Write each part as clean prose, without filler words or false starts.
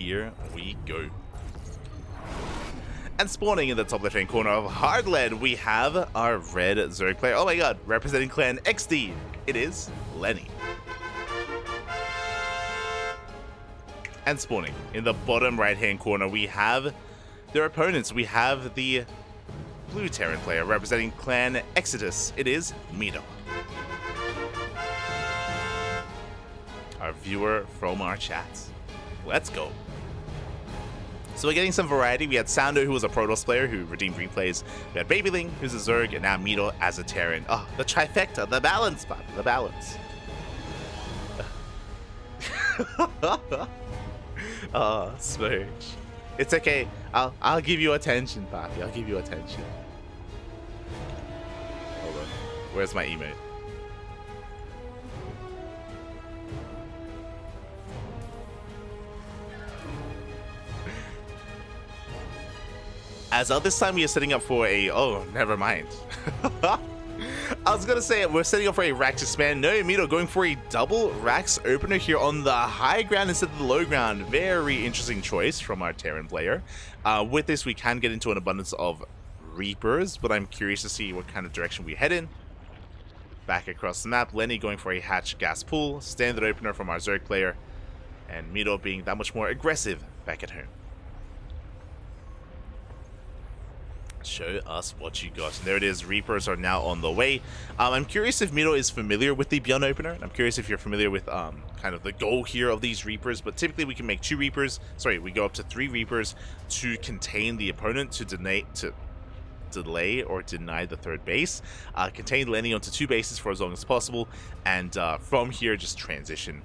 here we go. And spawning in the top left-hand corner of Hardland, we have our red Zerg player. Oh my god, representing clan XD, it is Lenny. And spawning in the bottom right-hand corner, we have their opponents. We have the blue Terran player representing clan Exodus. It is Miro. Our viewer from our chats. Let's go. So we're getting some variety. We had Soundo, who was a Protoss player who redeemed replays. We had Babyling, who's a Zerg, and now Miro as a Terran. Oh, the trifecta, the balance, Bob, the balance. Oh, Smurge. It's okay. I'll give you attention, Poppy. I'll give you attention. Hold on. Where's my emote? As of this time, we are setting up for a... Oh, never mind. I was going to say, we're setting up for a Rax expand. No, Miro going for a double Rax opener here on the high ground instead of the low ground. Very interesting choice from our Terran player. With this, we can get into an abundance of Reapers, but I'm curious to see what kind of direction we head in. Back across the map, Lenny going for a hatch gas pool. Standard opener from our Zerg player. And Miro being that much more aggressive back at home. Show us what you got. And there it is. Reapers are now on the way. I'm curious if Miro is familiar with the Beyond opener. I'm curious if you're familiar with kind of the goal here of these Reapers. But typically we can make 2 Reapers. Sorry, we go up to 3 Reapers to contain the opponent, to delay or deny the third base. Contain Lenny onto 2 bases for as long as possible. And from here, just transition.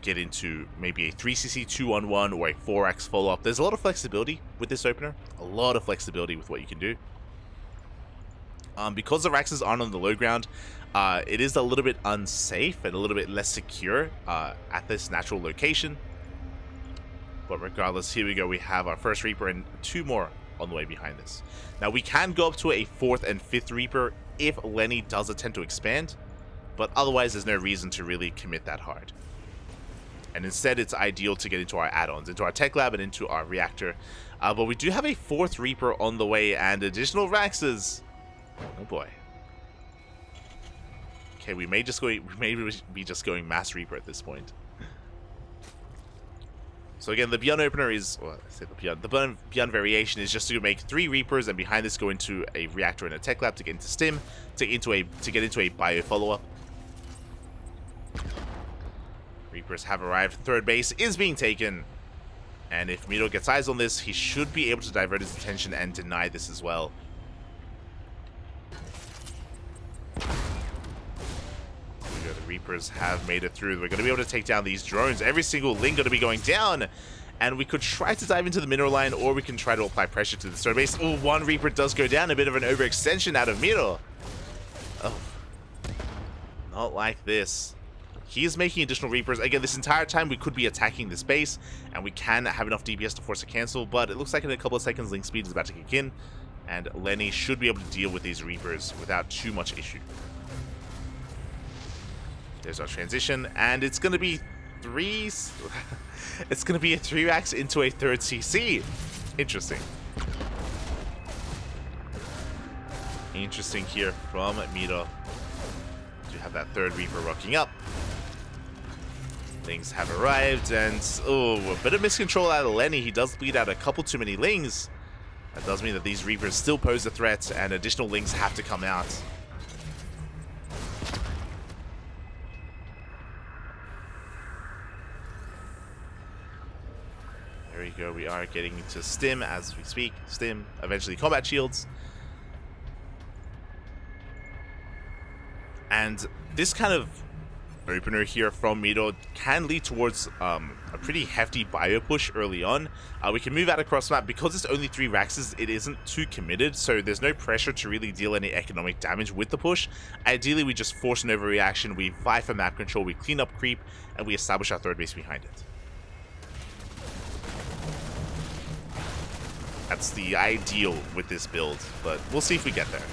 Get into maybe a 3cc 2-on-1 or a 4x follow-up. There's a lot of flexibility with this opener. A lot of flexibility with what you can do. Because the Raxes aren't on the low ground, it is a little bit unsafe and a little bit less secure at this natural location. But regardless, here we go. We have our first Reaper and 2 more on the way behind this. Now we can go up to a 4th and 5th Reaper if Lenny does attempt to expand. But otherwise, there's no reason to really commit that hard. And instead, it's ideal to get into our add-ons, into our tech lab and into our reactor. But we do have a 4th Reaper on the way and additional Raxes. Oh boy. Okay, we may be just going Mass Reaper at this point. So again, the Beyond opener is, well, I say the Beyond variation is just to make 3 Reapers and behind this go into a reactor and a tech lab to get into stim, to get into a bio follow-up. Reapers have arrived. 3rd base is being taken. And if Miro gets eyes on this, he should be able to divert his attention and deny this as well. There we go. The Reapers have made it through. We're going to be able to take down these drones. Every single link going to be going down. And we could try to dive into the mineral line, or we can try to apply pressure to the 3rd base. Oh, 1 Reaper does go down. A bit of an overextension out of Miro. Oh. Not like this. He is making additional Reapers. Again, this entire time we could be attacking this base, and we can have enough DPS to force a cancel, but it looks like in a couple of seconds link speed is about to kick in, and Lenny should be able to deal with these Reapers without too much issue. There's our transition, and it's going to be it's going to be a 3-Rax into a 3rd CC. Interesting. Interesting here from Miro. Do have that 3rd Reaper rocking up. Lings have arrived, and oh, a bit of miscontrol out of Lenny. He does bleed out a couple too many Lings. That does mean that these Reapers still pose a threat, and additional Lings have to come out. There we go. We are getting into stim as we speak. Stim, eventually combat shields. And this kind of opener here from Miro can lead towards a pretty hefty bio push early on. We can move out across the map. Because it's only 3 Raxes, it isn't too committed, so there's no pressure to really deal any economic damage with the push. Ideally, we just force an overreaction, we vie for map control, we clean up creep, and we establish our 3rd base behind it. That's the ideal with this build, but we'll see if we get there.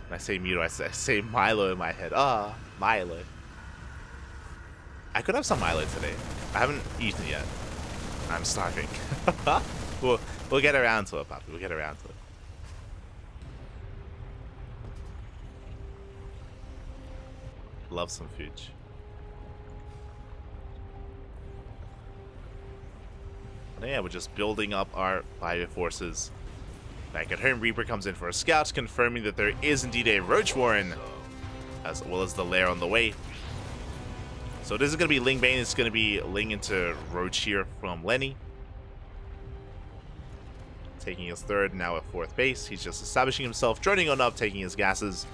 When I say Miro, I say Milo in my head. Ah, Milo. I could have some Milo today. I haven't eaten yet. I'm starving. we'll get around to it, Papi. We'll get around to it. Love some food. But yeah, we're just building up our bio forces. Back at home, Reaper comes in for a scout, confirming that there is indeed a Roach Warren, as well as the lair on the way. So it isn't going to be Ling Bane, it's going to be Ling into Roach here from Lenny. Taking his third, now at fourth base. He's just establishing himself, droning on up, taking his gases.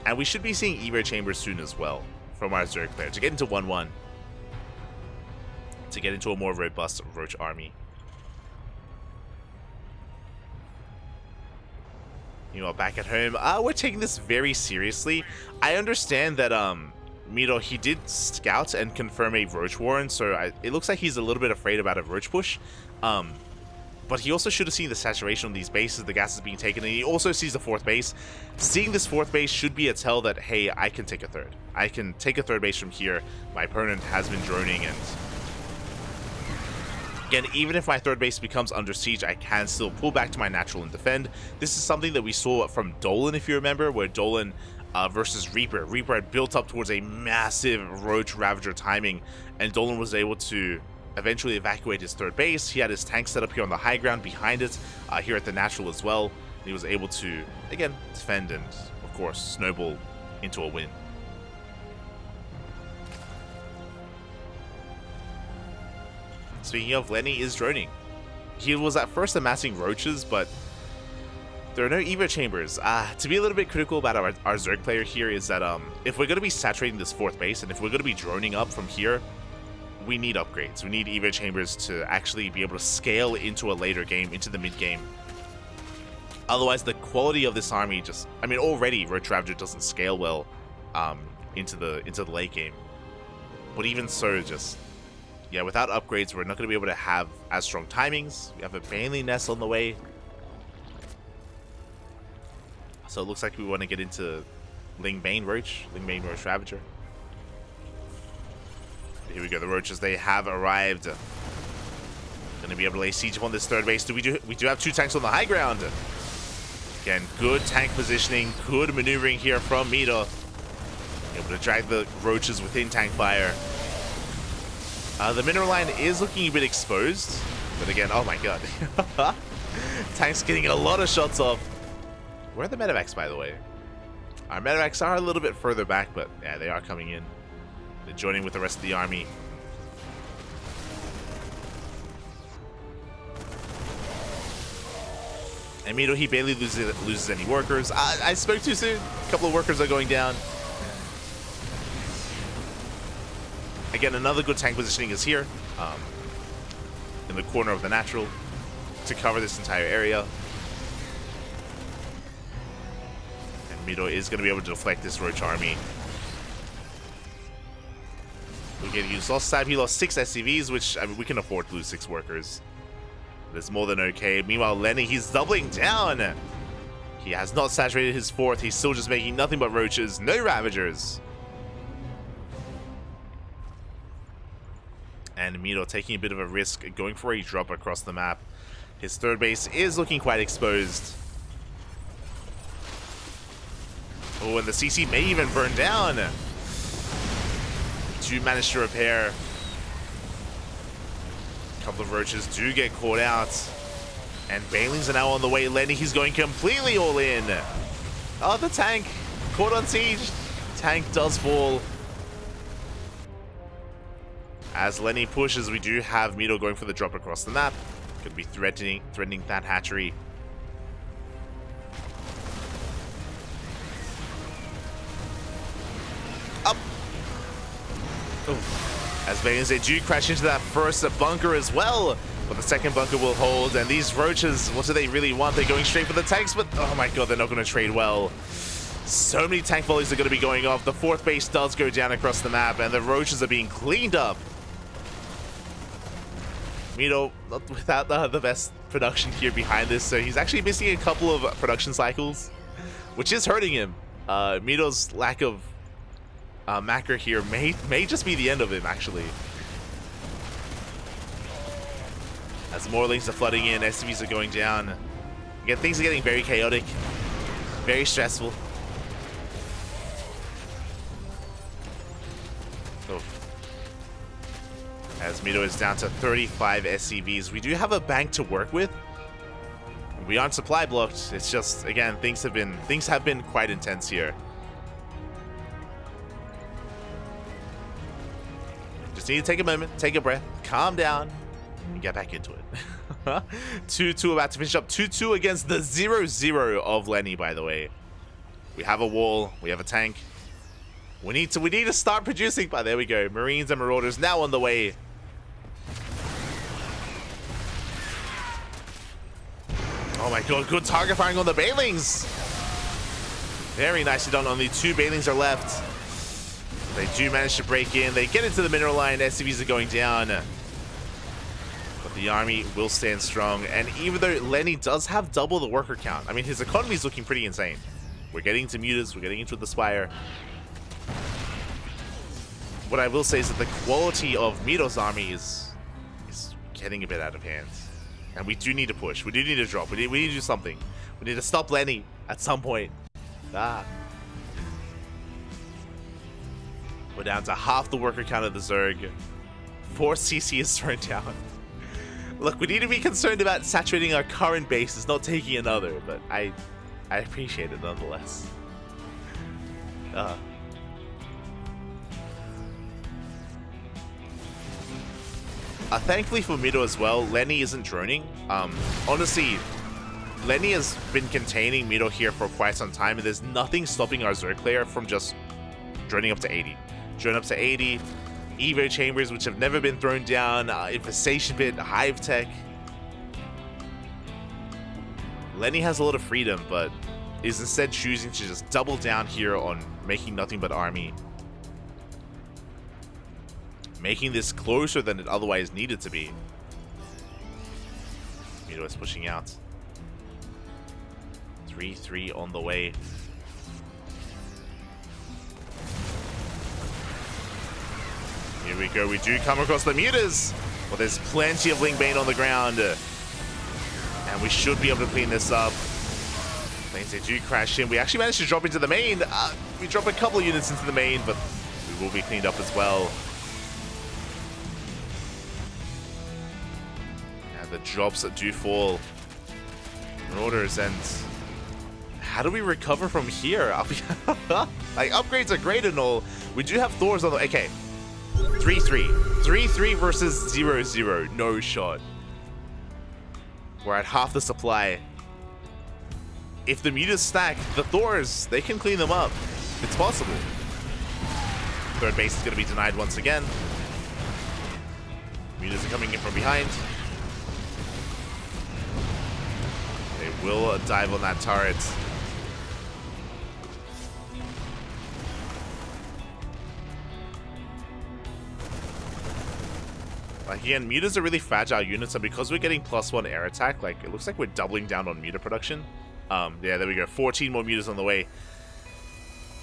And we should be seeing Evo Chambers soon as well from our Zerg player to get into 1-1. To get into a more robust Roach army. You know, back at home, we're taking this very seriously. I understand that Miro, he did scout and confirm a Roach Warren, so it looks like he's a little bit afraid about a Roach push. But he also should have seen the saturation on these bases, the gas is being taken, and he also sees the fourth base. Seeing this fourth base should be a tell that, hey, I can take a third. I can take a third base from here. My opponent has been droning, and again, even if my third base becomes under siege, I can still pull back to my natural and defend. This is something that we saw from Dolan, if you remember, where Dolan versus Reaper. Reaper had built up towards a massive Roach Ravager timing, and Dolan was able to eventually evacuate his third base. He had his tank set up here on the high ground behind it, here at the natural as well. He was able to, again, defend and, of course, snowball into a win. Speaking of, Lenny is droning. He was at first amassing roaches, but there are no Evo chambers. To be a little bit critical about our Zerg player here is that if we're going to be saturating this fourth base, and if we're going to be droning up from here, we need upgrades. We need Evo chambers to actually be able to scale into a later game, into the mid game. Otherwise, the quality of this army just, I mean, already Roach Ravager doesn't scale well into the late game. But even so, just, yeah, without upgrades, we're not going to be able to have as strong timings. We have a Baneling Nest on the way. So it looks like we want to get into Ling Bane Roach Ravager. Here we go, the Roaches, they have arrived. Going to be able to lay siege upon this third base. We do have two tanks on the high ground. Again, good tank positioning, good maneuvering here from Miro. Able to drag the Roaches within tank fire. The mineral line is looking a bit exposed, but again, oh my god. Tank's getting a lot of shots off. Where are the medevacs, by the way? Our medevacs are a little bit further back, but yeah, they are coming in. They're joining with the rest of the army. And Miro, he barely loses any workers. I spoke too soon. A couple of workers are going down. Again, another good tank positioning is here, in the corner of the natural, to cover this entire area. And Miro is going to be able to deflect this Roach army. We can use lost stab. He lost 6 SCVs, which, I mean, we can afford to lose 6 workers. That's more than okay. Meanwhile, Lenny, he's doubling down. He has not saturated his fourth. He's still just making nothing but Roaches. No Ravagers. And Miro taking a bit of a risk, going for a drop across the map. His third base is looking quite exposed. Oh, and the CC may even burn down. Do manage to repair. A couple of Roaches do get caught out. And Banelings are now on the way. Lenny, he's going completely all in. Oh, the tank caught on siege. Tank does fall. As Lenny pushes, we do have Miro going for the drop across the map. Could be threatening that hatchery. Up. Oh. As Banelings, they do crash into that first bunker as well. But the second bunker will hold. And these Roaches, what do they really want? They're going straight for the tanks, but oh my god, they're not going to trade well. So many tank volleys are going to be going off. The fourth base does go down across the map, and the Roaches are being cleaned up. Miro, not without the best production here behind this, so he's actually missing a couple of production cycles, which is hurting him. Miro's lack of macro here may just be the end of him, actually. As more links are flooding in, SCVs are going down. Again, things are getting very chaotic, very stressful. Oh. As Miro is down to 35 SCVs, we do have a bank to work with. We aren't supply blocked. It's just, again, things have been quite intense here. Just need to take a moment, take a breath, calm down, and get back into it. 2-2 about to finish up. 2-2 against the 0-0 of Lenny, by the way. We have a wall, we have a tank. We need to start producing, but there we go. Marines and Marauders now on the way. Oh my god, good target firing on the Banelings. Very nicely done. Only 2 Banelings are left. They do manage to break in. They get into the mineral line. SCVs are going down. But the army will stand strong. And even though Lenny does have double the worker count, I mean, his economy is looking pretty insane. We're getting into mutas. We're getting into the Spire. What I will say is that the quality of Miro's army is getting a bit out of hand. And we do need to push. We do need to drop. We need to do something. We need to stop Lenny at some point. We're down to half the worker count of the Zerg. 4 CC is thrown down. Look, we need to be concerned about saturating our current bases, not taking another, but I appreciate it nonetheless. Thankfully for Miro as well, Lenny isn't droning. Honestly, Lenny has been containing Miro here for quite some time, and there's nothing stopping our Zerg player from just droning up to 80. Drone up to 80. Evo chambers, which have never been thrown down. Infestation pit, hive tech. Lenny has a lot of freedom, but is instead choosing to just double down here on making nothing but army. Making this closer than it otherwise needed to be. Miro is pushing out. 3-3 on the way. Here we go. We do come across the mutas. Well, there's plenty of Lingbane on the ground. And we should be able to clean this up. Planes, they do crash in. We actually managed to drop into the main. We drop a couple of units into the main, but we will be cleaned up as well. And the drops that do fall. Marauders, and how do we recover from here? Like, upgrades are great and all. We do have Thors on the... Okay. 3-3. 3-3 versus 0-0. No shot. We're at half the supply. If the mutas stack, the Thors, they can clean them up. It's possible. Third base is going to be denied once again. Mutas are coming in from behind. They will dive on that turret. Like, again, mutas are really fragile units, and because we're getting +1 air attack, like, it looks like we're doubling down on muta production. Yeah, there we go. 14 more mutas on the way.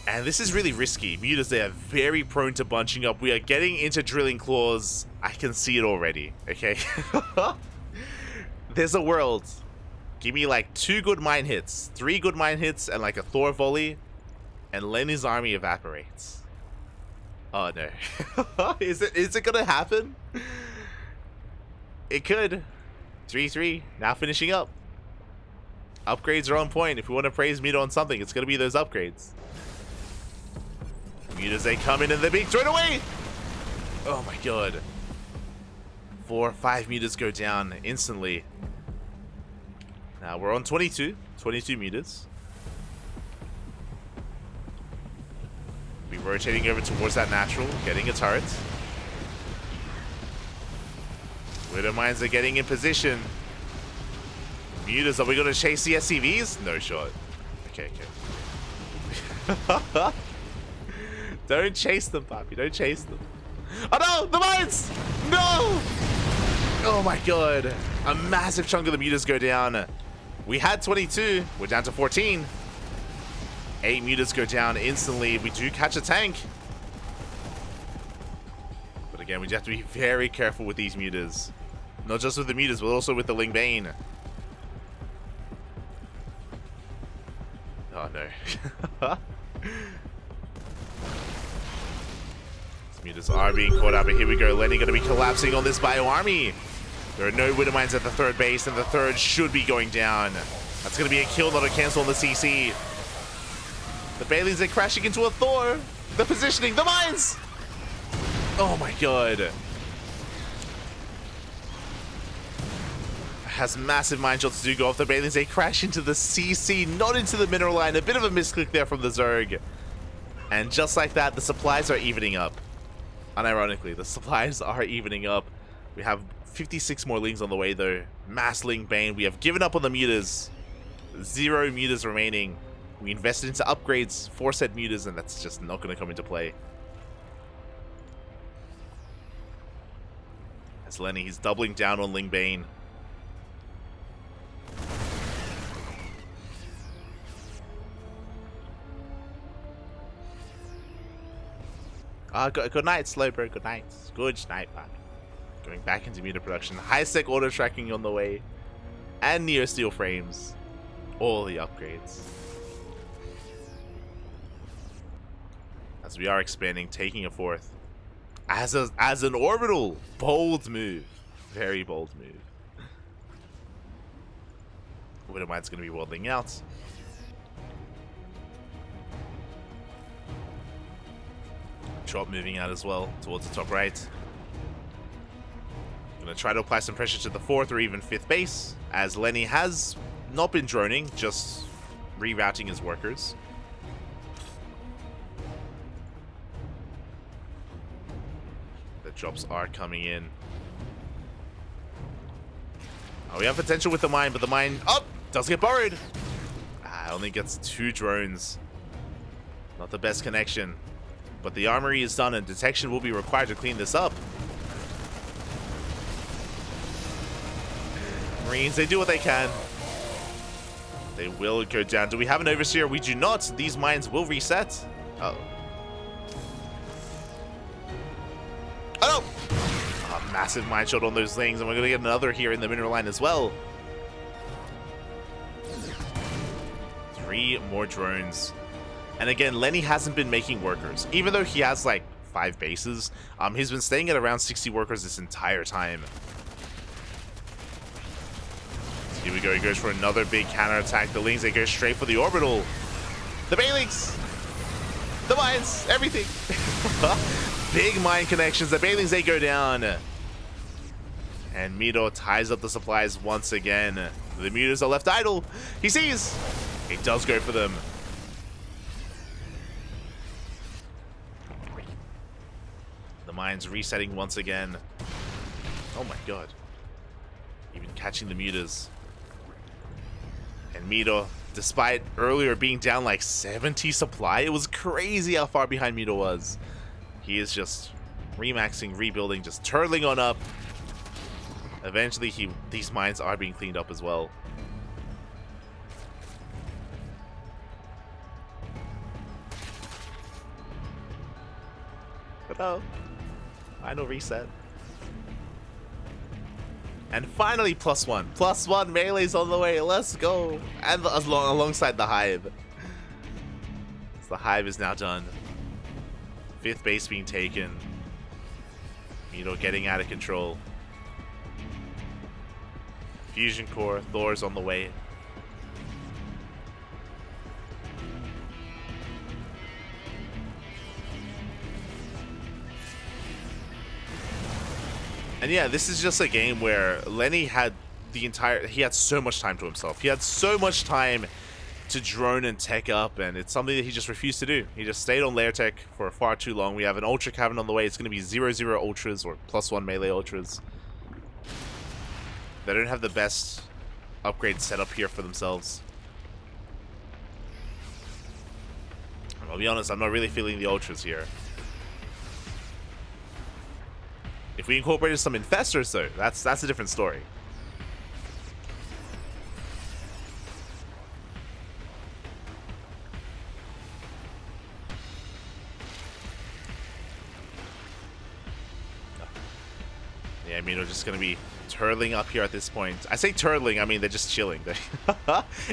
And this is really risky. Mutas, they are very prone to bunching up. We are getting into drilling claws. I can see it already, okay? There's a world. Give me, like, 2 good mine hits, 3 good mine hits, and, like, a Thor volley, and Lenny's army evaporates. Oh, no. Is it gonna happen? It could. 3-3, now finishing up. Upgrades are on point. If we want to praise Miro on something, it's going to be those upgrades. Mutas, they come in and they're being thrown away. Oh my god. 4 or 5 mutas go down instantly. Now we're on 22 mutas. Be rotating over towards that natural, getting a turret. Widow mines are getting in position. Mutas, are we going to chase the SCVs? No shot. Okay. Don't chase them, Papi. Don't chase them. Oh no! The mines! No! Oh my god. A massive chunk of the mutas go down. We had 22. We're down to 14. 8 mutas go down instantly. We do catch a tank. But again, we just have to be very careful with these mutas. Not just with the meters, but also with the Ling Bane. Oh no. These meters are being caught up, but here we go. Lenny going to be collapsing on this bio army. There are no Widow Mines at the third base, and the third should be going down. That's going to be a kill, not a cancel on the CC. The Baileys are crashing into a Thor. The positioning, the mines! Oh my god. Has massive mine shots to go off the Baileys. They crash into the CC, not into the mineral line. A bit of a misclick there from the Zerg. And just like that, the supplies are evening up. Unironically, the supplies are evening up. We have 56 more Lings on the way though. Mass Ling Bane. We have given up on the meters. 0 meters remaining. We invested into upgrades, 4 set meters, and that's just not going to come into play. As Lenny, he's doubling down on Ling Bane. Good night, Slowbro. Good night. Good night, man. Going back into meter production. High-sec auto tracking on the way. And Neo Steel frames. All the upgrades. As we are expanding, taking a 4th. As an orbital. Bold move. Very bold move. Widow Mine's going to be worldling out. Chop moving out as well towards the top right. Gonna try to apply some pressure to the 4th or even 5th base, as Lenny has not been droning, just rerouting his workers. The drops are coming in. Oh, we have potential with the mine, but the mine does get borrowed. Only gets 2 drones. Not the best connection. But the armory is done and detection will be required to clean this up. Marines, they do what they can. They will go down. Do we have an overseer? We do not. These mines will reset. Oh. Oh no! A massive mine shot on those Lings, and we're going to get another here in the mineral line as well. 3 more drones. And again, Lenny hasn't been making workers. Even though he has like 5 bases, he's been staying at around 60 workers this entire time. So here we go, he goes for another big counterattack. The Lings, they go straight for the orbital. The Bailings! The mines! Everything! Big mine connections. The Bailings, they go down. And Miro ties up the supplies once again. The meters are left idle. He sees! He does go for them. Mines resetting once again. Oh my god. Even catching the meters. And Miro, despite earlier being down like 70 supply, it was crazy how far behind Miro was. He is just remaxing, rebuilding, just turtling on up. Eventually, these mines are being cleaned up as well. But no. Final reset. And finally, +1. +1 melee's on the way. Let's go. And alongside the Hive. So the Hive is now done. 5th base being taken. Miro getting out of control. Fusion core. Thor's on the way. And yeah, this is just a game where Lenny had he had so much time to himself. He had so much time to drone and tech up, and it's something that he just refused to do. He just stayed on layer tech for far too long. We have an Ultra Cavern on the way. It's going to be 0/0 Ultras or +1 melee Ultras. They don't have the best upgrade set up here for themselves. I'll be honest, I'm not really feeling the Ultras here. If we incorporated some infestors, though, that's a different story. Yeah, Miro just going to be turtling up here at this point. I say turtling, I mean they're just chilling.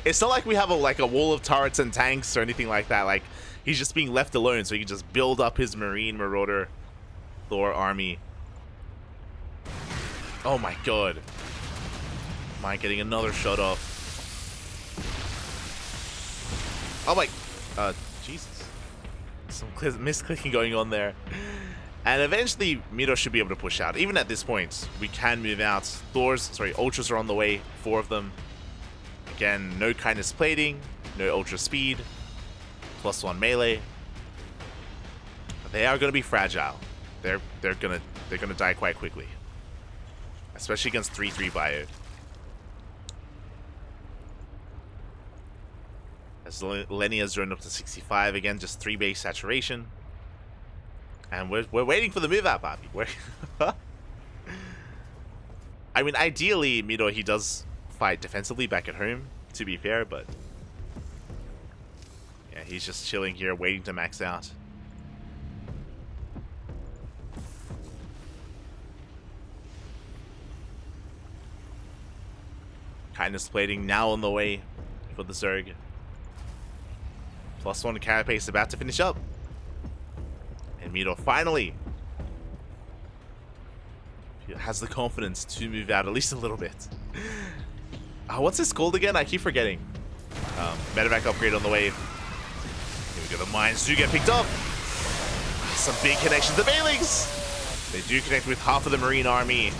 It's not like we have a wall of turrets and tanks or anything like that. Like, he's just being left alone so he can just build up his Marine Marauder Thor army. Oh my god. Am I getting another shot off? Oh my... Jesus. Some misclicking going on there. And eventually, Miro should be able to push out. Even at this point, we can move out. Ultras are on the way. 4 of them. Again, no kindness plating, no ultra speed, +1 melee. But they are going to be fragile. They're gonna die quite quickly, especially against 3/3 bio. As Lenny has run up to 65 again, just 3 base saturation. And we're waiting for the move out, Bobby. I mean, ideally, Miro, he does fight defensively back at home, to be fair, but yeah, he's just chilling here, waiting to max out. Kindness plating now on the way for the Zerg. +1 carapace about to finish up. And Miro finally has the confidence to move out at least a little bit. What's this called again? I keep forgetting. Medevac upgrade on the way. Here we go. The mines do get picked up. Some big connections. The Bailings! They do connect with half of the Marine army.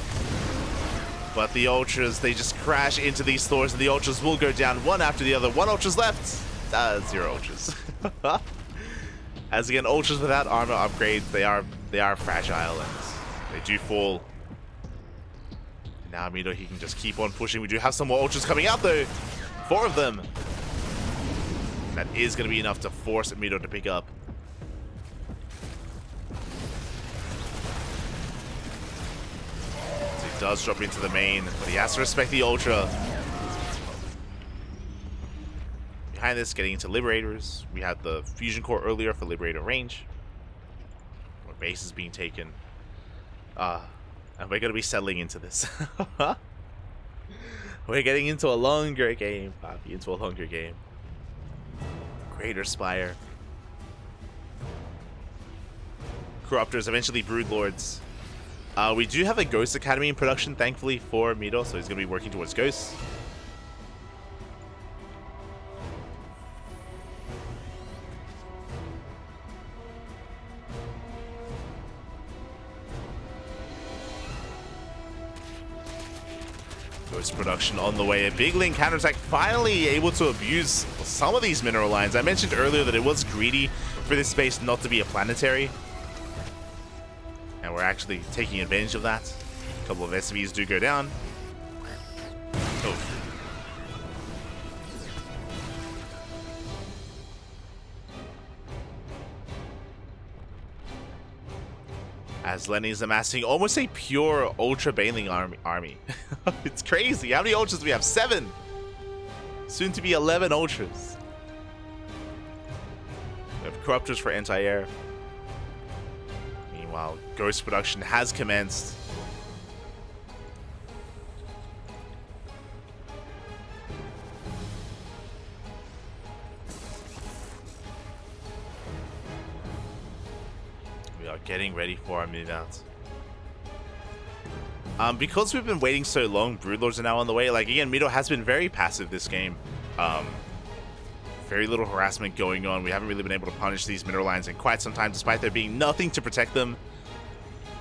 But the Ultras, they just crash into these Thors, and the Ultras will go down one after the other. 1 Ultra's left. 0 Ultras. As again, Ultras without armor upgrades, they are fragile and they do fall. Now Miro, he can just keep on pushing. We do have some more Ultras coming out though. 4 of them. That is going to be enough to force Miro to pick up. So he does drop into the main, but he has to respect the Ultra. Behind this, getting into Liberators. We had the Fusion Core earlier for Liberator range. More base is being taken. And we're going to be settling into this. We're getting into a longer game, Poppy. Into a longer game. Greater Spire. Corruptors, eventually Broodlords. We do have a Ghost Academy in production, thankfully, for Miro, so he's going to be working towards Ghosts. Ghost production on the way. A big link counterattack, finally able to abuse some of these mineral lines. I mentioned earlier that it was greedy for this space not to be a planetary. And we're actually taking advantage of that. A couple of SCVs do go down. Oh. As Lenny's amassing almost a pure Ultra Baneling army. It's crazy. How many Ultras do we have? 7! Soon to be 11 Ultras. We have Corruptors for anti-air. Meanwhile, Ghost production has commenced. We are getting ready for our move out. Because we've been waiting so long, Broodlords are now on the way. Like, again, Miro has been very passive this game. Very little harassment going on. We haven't really been able to punish these mineral lines in quite some time, despite there being nothing to protect them.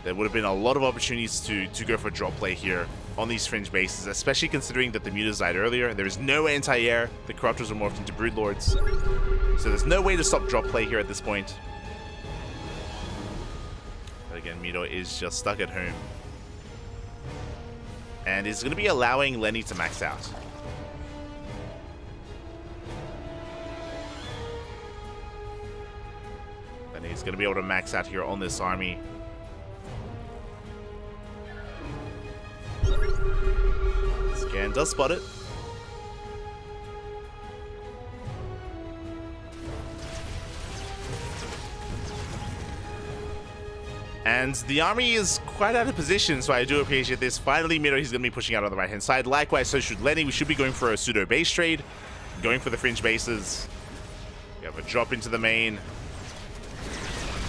There would have been a lot of opportunities to go for drop play here on these fringe bases, especially considering that the mutas died earlier. There is no anti-air. The Corruptors were morphed into Broodlords. So there's no way to stop drop play here at this point. But again, Miro is just stuck at home. And is going to be allowing Lenny to max out. And he's going to be able to max out here on this army. Scan does spot it. And the army is quite out of position, so I do appreciate this. Finally, Miro, he's going to be pushing out on the right-hand side. Likewise, so should Lenny. We should be going for a pseudo base trade, going for the fringe bases. We have a drop into the main.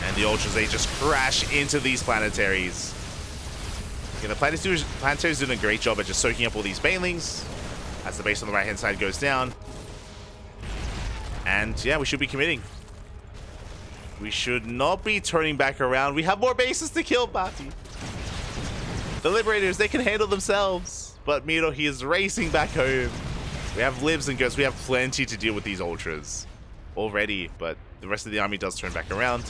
And the Ultras, they just crash into these planetaries. Yeah, the planetaries doing a great job at just soaking up all these banelings as the base on the right-hand side goes down. And yeah, we should be committing. We should not be turning back around. We have more bases to kill, Bati. The Liberators, they can handle themselves. But Miro, he is racing back home. We have libs and ghosts. We have plenty to deal with these Ultras already. But the rest of the army does turn back around.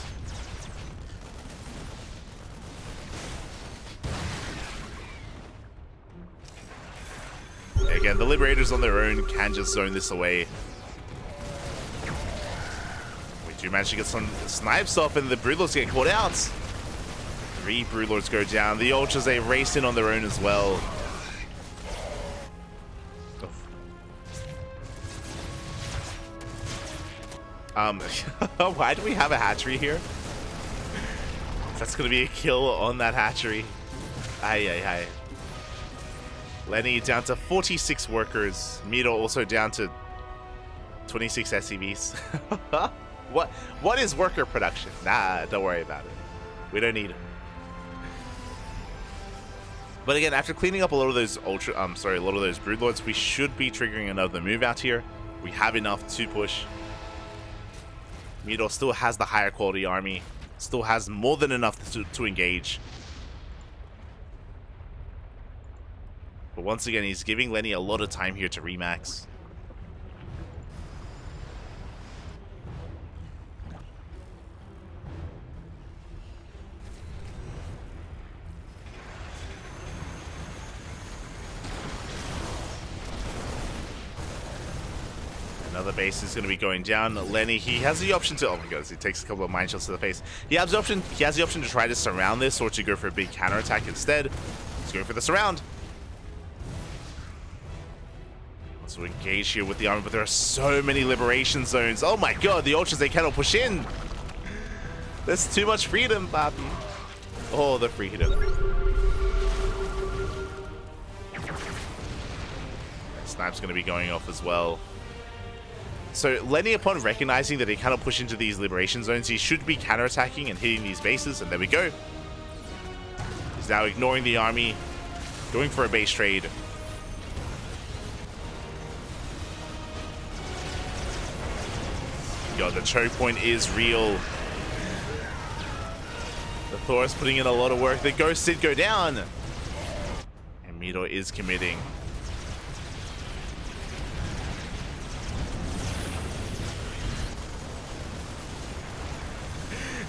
Again, the Liberators on their own can just zone this away. We do manage to get some snipes off, and the Broodlords get caught out. 3 Broodlords go down. The Ultras, they race in on their own as well. Why do we have a hatchery here? That's going to be a kill on that hatchery. Aye. Lenny down to 46 workers. Miro also down to 26 SCVs. What is worker production? Nah, don't worry about it. We don't need it. But again, after cleaning up a lot of those Broodlords, we should be triggering another move out here. We have enough to push. Miro still has the higher quality army. Still has more than enough to engage. But once again, he's giving Lenny a lot of time here to remax. Another base is going to be going down. Lenny, he has the option to... Oh my god, he takes a couple of mine shots to the face. He has the option to try to surround this or to go for a big counterattack instead. He's going for the surround. So engage here with the army, but there are so many liberation zones. Oh my god, the Ultras, they cannot push in. There's too much freedom, Papi. Oh, the freedom. Snipe's going to be going off as well. So Lenny, upon recognizing that he cannot push into these liberation zones, he should be counterattacking and hitting these bases, and there we go. He's now ignoring the army, going for a base trade. God, the choke point is real. The Thor is putting in a lot of work. The Ghost did go down. And Miro is committing.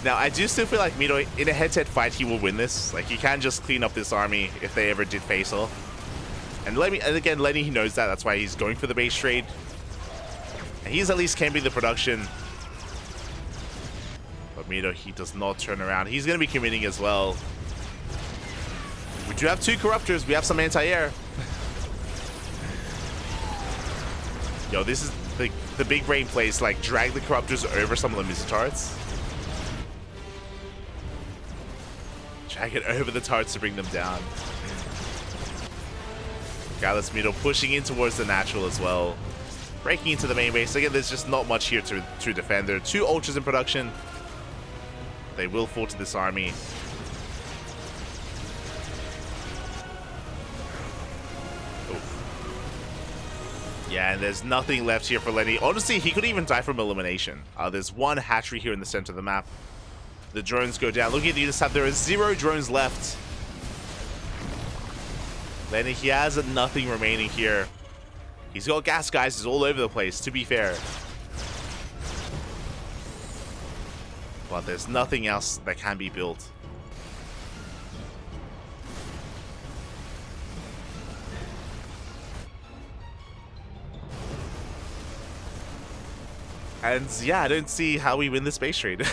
Now, I do still feel like Miro, in a head-to-head fight, he will win this. Like, he can just clean up this army if they ever did face off. And again, Lenny, he knows that. That's why he's going for the base trade. And he's at least camping the production. But Miro, he does not turn around. He's going to be committing as well. We do have 2 Corruptors. We have some anti-air. Yo, this is the big brain plays, like, drag the Corruptors over some of the missile turrets. Drag it over the turrets to bring them down. Gallus Miro pushing in towards the natural as well. Breaking into the main base. Again, there's just not much here to defend. There are 2 Ultras in production. They will fall to this army. Oof. Yeah, and there's nothing left here for Lenny. Honestly, he could even die from elimination. There's 1 hatchery here in the center of the map. The drones go down. Looking at the intercept, there are 0 drones left. Lenny, he has nothing remaining here. He's got gas geysers all over the place, to be fair. But there's nothing else that can be built. And yeah, I don't see how we win this base trade.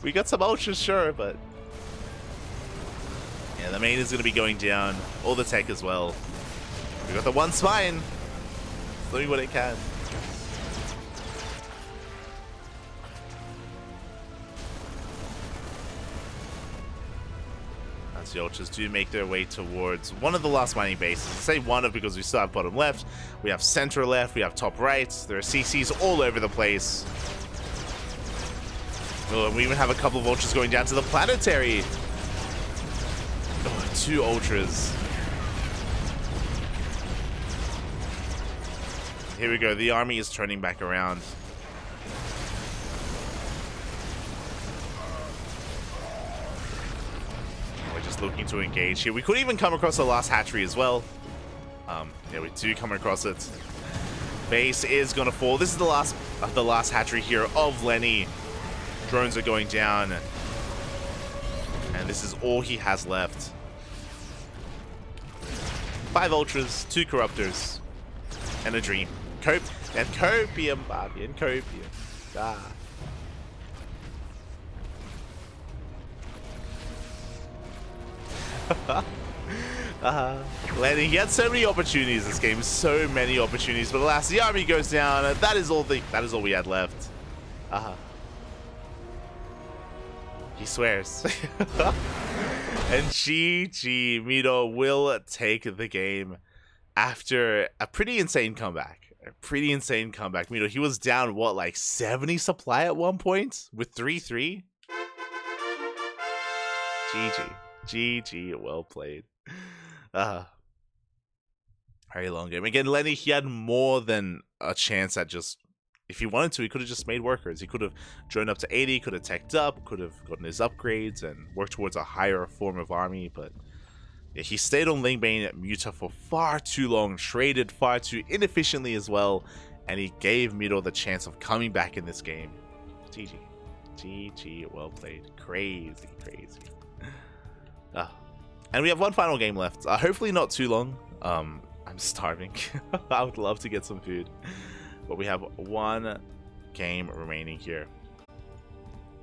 We got some ultras, sure, but... Yeah, the main is going to be going down. All the tech as well. We got the 1 spine. Doing what it can. As the Ultras do make their way towards one of the last mining bases. I say one of because we still have bottom left, we have center left, we have top right. There are CCs all over the place. Oh, and we even have a couple of Ultras going down to the planetary. Oh, 2 Ultras. Here we go. The army is turning back around. We're just looking to engage here. We could even come across the last hatchery as well. Yeah, we do come across it. Base is gonna fall. This is the last hatchery here of Lenny. Drones are going down, and this is all he has left. 5 Ultras, 2 Corruptors, and a Dream. Copium, Bobby, and Copium. Ah. Lenny, he had so many opportunities this game, so many opportunities, but alas, the army goes down. That is all we had left. He swears. And GG, Miro will take the game after a pretty insane comeback. Miro, he was down, what, like 70 supply at one point with 3-3? GG, well played. Very long game. Again, Lenny, he had more than a chance at just, if he wanted to, he could have just made workers. He could have droned up to 80, could have teched up, could have gotten his upgrades and worked towards a higher form of army, but yeah, he stayed on Lingbane at Muta for far too long, traded far too inefficiently as well, and he gave Miro the chance of coming back in this game. GG, well played. Crazy. And we have one final game left. Hopefully not too long. I'm starving. I would love to get some food. But we have one game remaining here.